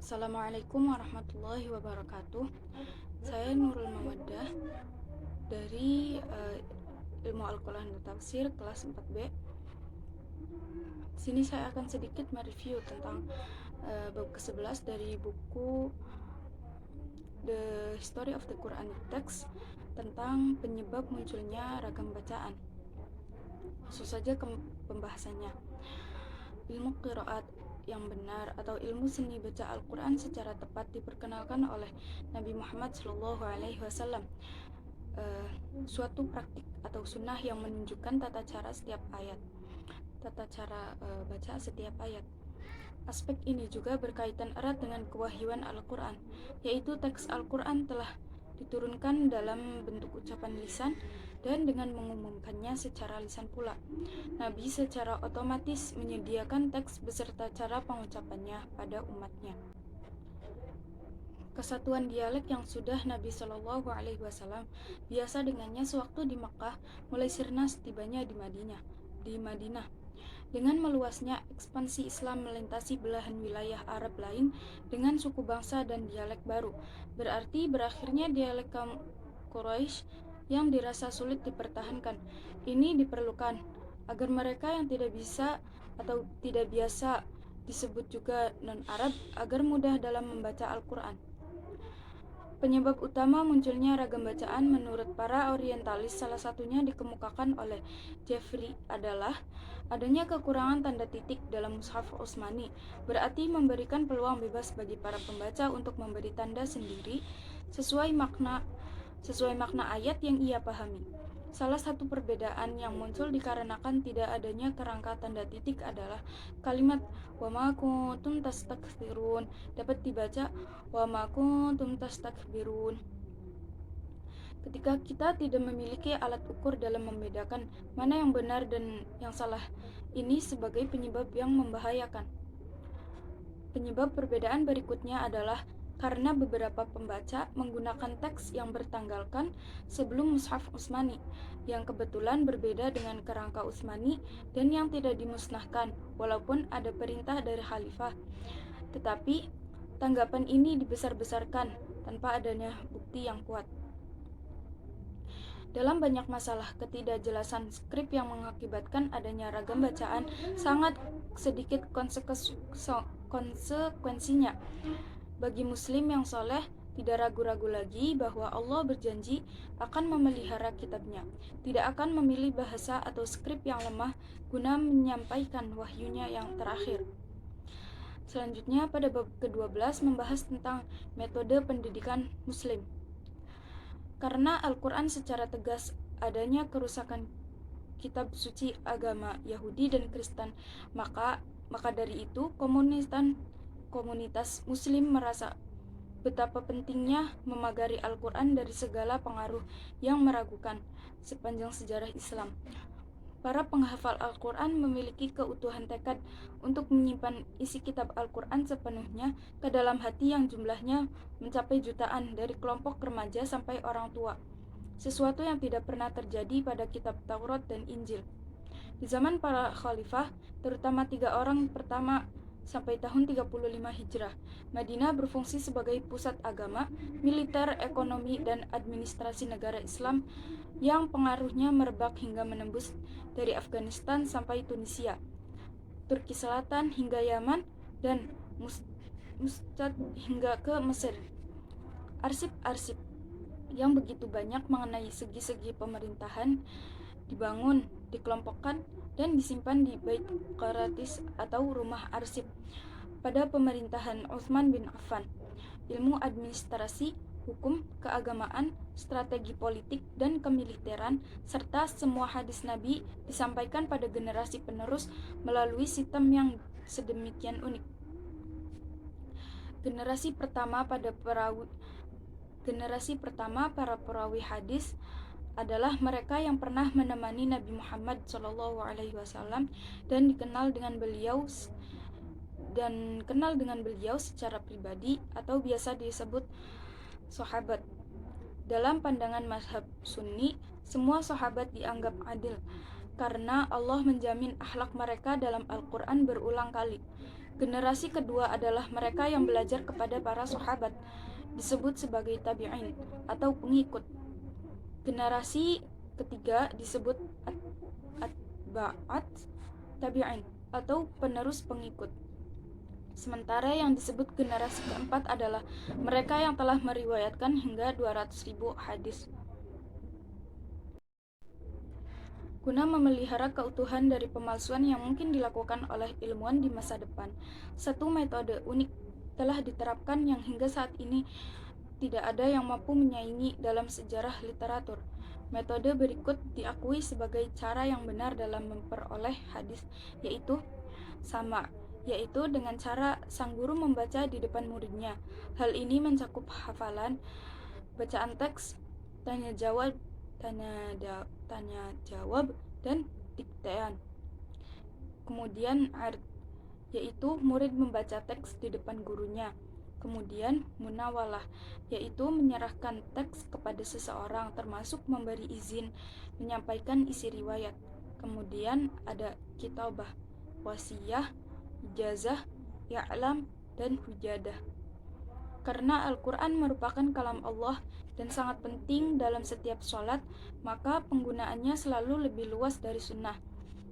Assalamualaikum warahmatullahi wabarakatuh. Saya Nurul Mawaddah dari Ilmu Al-Quran dan Tafsir kelas 4B. Sini saya akan sedikit mereview tentang bab ke-11 dari buku The History of the Quranic Text tentang penyebab munculnya ragam bacaan. Langsung saja ke pembahasannya. Ilmu qiraat yang benar atau ilmu seni baca Al-Quran secara tepat diperkenalkan oleh Nabi Muhammad SAW. Suatu praktik atau sunnah yang menunjukkan tata cara baca setiap ayat. Aspek ini juga berkaitan erat dengan kewahyuan Al-Quran, yaitu teks Al-Quran telah diturunkan dalam bentuk ucapan lisan dan dengan mengumumkannya secara lisan pula. Nabi secara otomatis menyediakan teks beserta cara pengucapannya pada umatnya. Kesatuan dialek yang sudah Nabi Shallallahu Alaihi Wasallam biasa dengannya sewaktu di Makkah mulai sirna setibanya di Madinah. Dengan meluasnya ekspansi Islam melintasi belahan wilayah Arab lain dengan suku bangsa dan dialek baru, berarti berakhirnya dialek kaum Quraisy yang dirasa sulit dipertahankan. Ini diperlukan agar mereka yang tidak bisa atau tidak biasa disebut juga non-Arab agar mudah dalam membaca Al-Quran. Penyebab utama munculnya ragam bacaan menurut para orientalis salah satunya dikemukakan oleh Jeffrey adalah adanya kekurangan tanda titik dalam mushaf Utsmani, berarti memberikan peluang bebas bagi para pembaca untuk memberi tanda sendiri sesuai makna ayat yang ia pahami. Salah satu perbedaan yang muncul dikarenakan tidak adanya kerangka tanda titik adalah kalimat wa ma kuntum tastakbirun dapat dibaca wa ma kuntum tastakbirun. Ketika kita tidak memiliki alat ukur dalam membedakan mana yang benar dan yang salah, ini sebagai penyebab yang membahayakan. Penyebab perbedaan berikutnya adalah karena beberapa pembaca menggunakan teks yang bertanggalkan sebelum mushaf Utsmani, yang kebetulan berbeda dengan kerangka Utsmani dan yang tidak dimusnahkan walaupun ada perintah dari khalifah. Tetapi tanggapan ini dibesar-besarkan tanpa adanya bukti yang kuat. Dalam banyak masalah, ketidakjelasan skrip yang mengakibatkan adanya ragam bacaan sangat sedikit konsekuensinya. Bagi muslim yang soleh, tidak ragu-ragu lagi bahwa Allah berjanji akan memelihara kitabnya, tidak akan memilih bahasa atau skrip yang lemah guna menyampaikan wahyunya yang terakhir. Selanjutnya pada bab ke-12 membahas tentang metode pendidikan muslim. Karena Al-Quran secara tegas adanya kerusakan kitab suci agama Yahudi dan Kristen, maka dari itu komunitas muslim merasa betapa pentingnya memagari Al-Quran dari segala pengaruh yang meragukan sepanjang sejarah Islam. Para penghafal Al-Quran memiliki keutuhan tekad untuk menyimpan isi kitab Al-Quran sepenuhnya ke dalam hati yang jumlahnya mencapai jutaan dari kelompok remaja sampai orang tua, sesuatu yang tidak pernah terjadi pada kitab Taurat dan Injil. Di zaman para khalifah, terutama 3 orang pertama sampai tahun 35 Hijrah, Madinah berfungsi sebagai pusat agama, militer, ekonomi, dan administrasi negara Islam yang pengaruhnya merebak hingga menembus dari Afghanistan sampai Tunisia, Turki Selatan hingga Yaman, dan Muscat hingga ke Mesir. Arsip-arsip yang begitu banyak mengenai segi-segi pemerintahan dibangun, dikelompokkan, dan disimpan di Bait Qaratis atau rumah arsip pada pemerintahan Utsman bin Affan. Ilmu administrasi, hukum, keagamaan, strategi politik, dan kemiliteran, serta semua hadis Nabi disampaikan pada generasi penerus melalui sistem yang sedemikian unik. Generasi pertama para perawi hadis adalah mereka yang pernah menemani Nabi Muhammad SAW dan kenal dengan beliau secara pribadi atau biasa disebut sahabat. Dalam pandangan mazhab Sunni, semua sahabat dianggap adil karena Allah menjamin akhlak mereka dalam Al-Quran berulang kali. Generasi kedua adalah mereka yang belajar kepada para sahabat, disebut sebagai tabi'in atau pengikut. Generasi ketiga disebut atba'at tabi'in atau penerus pengikut. Sementara yang disebut generasi keempat adalah mereka yang telah meriwayatkan hingga 200.000 hadis. Guna memelihara keutuhan dari pemalsuan yang mungkin dilakukan oleh ilmuwan di masa depan, satu metode unik telah diterapkan yang hingga saat ini tidak ada yang mampu menyaingi dalam sejarah literatur. Metode berikut diakui sebagai cara yang benar dalam memperoleh hadis, yaitu dengan cara sang guru membaca di depan muridnya. Hal ini mencakup hafalan, bacaan teks, tanya jawab, dan diktean. Kemudian yaitu murid membaca teks di depan gurunya. Kemudian munawalah, yaitu menyerahkan teks kepada seseorang termasuk memberi izin menyampaikan isi riwayat. Kemudian ada kitabah, wasiyah, ijazah, i'lam, dan hujadah. Karena Al-Quran merupakan kalam Allah dan sangat penting dalam setiap sholat, maka penggunaannya selalu lebih luas dari sunnah.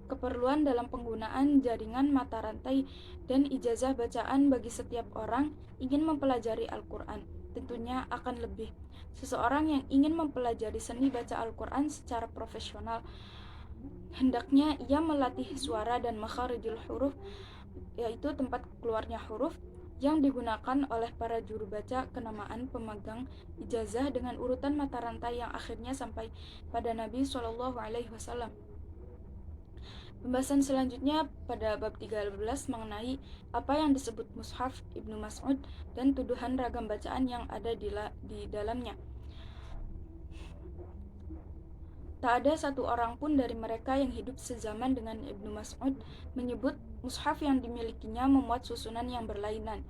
Keperluan dalam penggunaan jaringan mata rantai dan ijazah bacaan bagi setiap orang ingin mempelajari Al-Quran tentunya akan lebih. Seseorang yang ingin mempelajari seni baca Al-Quran secara profesional, hendaknya ia melatih suara dan makharijul huruf, yaitu tempat keluarnya huruf, yang digunakan oleh para juru baca kenamaan pemegang ijazah dengan urutan mata rantai yang akhirnya sampai pada Nabi SAW. Pembahasan selanjutnya pada bab 13 mengenai apa yang disebut Mushaf Ibnu Mas'ud dan tuduhan ragam bacaan yang ada di dalamnya. Tak ada satu orang pun dari mereka yang hidup sezaman dengan Ibnu Mas'ud menyebut mushaf yang dimilikinya memuat susunan yang berlainan.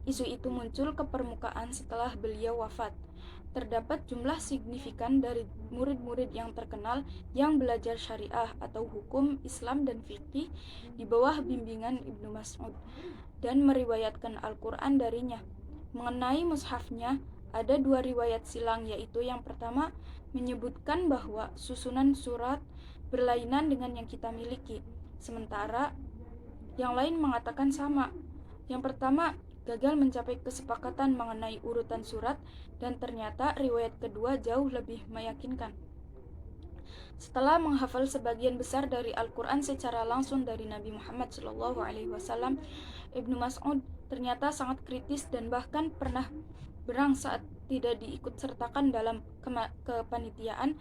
Isu itu muncul ke permukaan setelah beliau wafat. Terdapat jumlah signifikan dari murid-murid yang terkenal yang belajar syariah atau hukum Islam dan fikih di bawah bimbingan Ibnu Mas'ud dan meriwayatkan Al-Quran darinya. Mengenai mushafnya, ada dua riwayat silang, yaitu yang pertama menyebutkan bahwa susunan surat berlainan dengan yang kita miliki, sementara yang lain mengatakan sama. Yang pertama gagal mencapai kesepakatan mengenai urutan surat, dan ternyata riwayat kedua jauh lebih meyakinkan. Setelah menghafal sebagian besar dari Al-Quran secara langsung dari Nabi Muhammad SAW, Ibnu Mas'ud ternyata sangat kritis dan bahkan pernah berang saat tidak diikut sertakan dalam kepanitiaan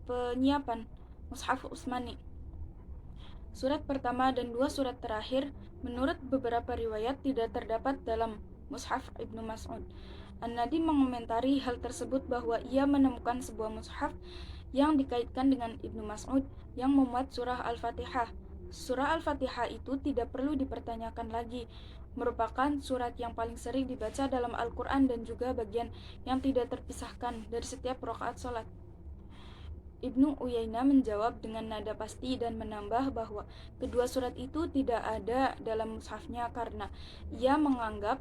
penyiapan Mushaf Utsmani. Surat pertama dan dua surat terakhir menurut beberapa riwayat tidak terdapat dalam Mushaf Ibnu Mas'ud. An-Nadi mengomentari hal tersebut bahwa ia menemukan sebuah mushaf yang dikaitkan dengan Ibnu Mas'ud yang memuat surah Al-Fatihah. Surah Al-Fatihah itu tidak perlu dipertanyakan lagi, merupakan surat yang paling sering dibaca dalam Al-Quran dan juga bagian yang tidak terpisahkan dari setiap rakaat sholat. Ibnu Uyainah menjawab dengan nada pasti dan menambah bahwa kedua surat itu tidak ada dalam mushafnya karena ia menganggap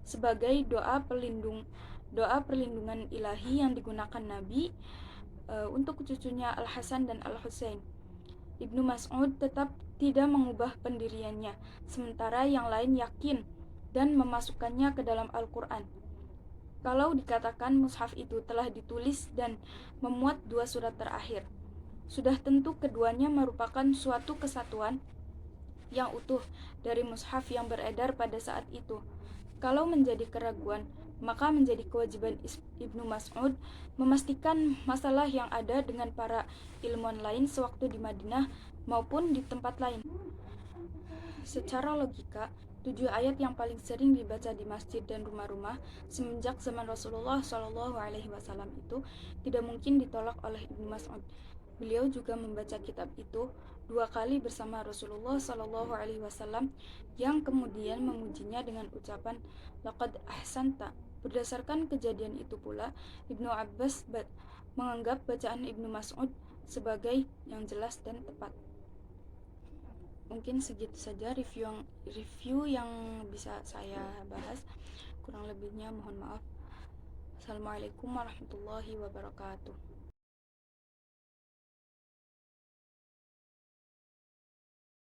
sebagai doa perlindungan ilahi yang digunakan Nabi untuk cucunya Al-Hasan dan Al-Husain. Ibnu Mas'ud tetap tidak mengubah pendiriannya, sementara yang lain yakin dan memasukkannya ke dalam Al-Quran. Kalau dikatakan mushaf itu telah ditulis dan memuat dua surat terakhir, sudah tentu keduanya merupakan suatu kesatuan yang utuh dari mushaf yang beredar pada saat itu. Kalau menjadi keraguan, maka menjadi kewajiban Ibnu Mas'ud memastikan masalah yang ada dengan para ilmuwan lain sewaktu di Madinah maupun di tempat lain. Secara logika, 7 ayat yang paling sering dibaca di masjid dan rumah-rumah semenjak zaman Rasulullah SAW itu tidak mungkin ditolak oleh Ibnu Mas'ud. Beliau juga membaca kitab itu 2 kali bersama Rasulullah SAW yang kemudian memujinya dengan ucapan laqad ahsanta. Berdasarkan kejadian itu pula, Ibnu Abbas menganggap bacaan Ibnu Mas'ud sebagai yang jelas dan tepat. Mungkin segitu saja review yang bisa saya bahas. Kurang lebihnya mohon maaf. Assalamualaikum warahmatullahi wabarakatuh.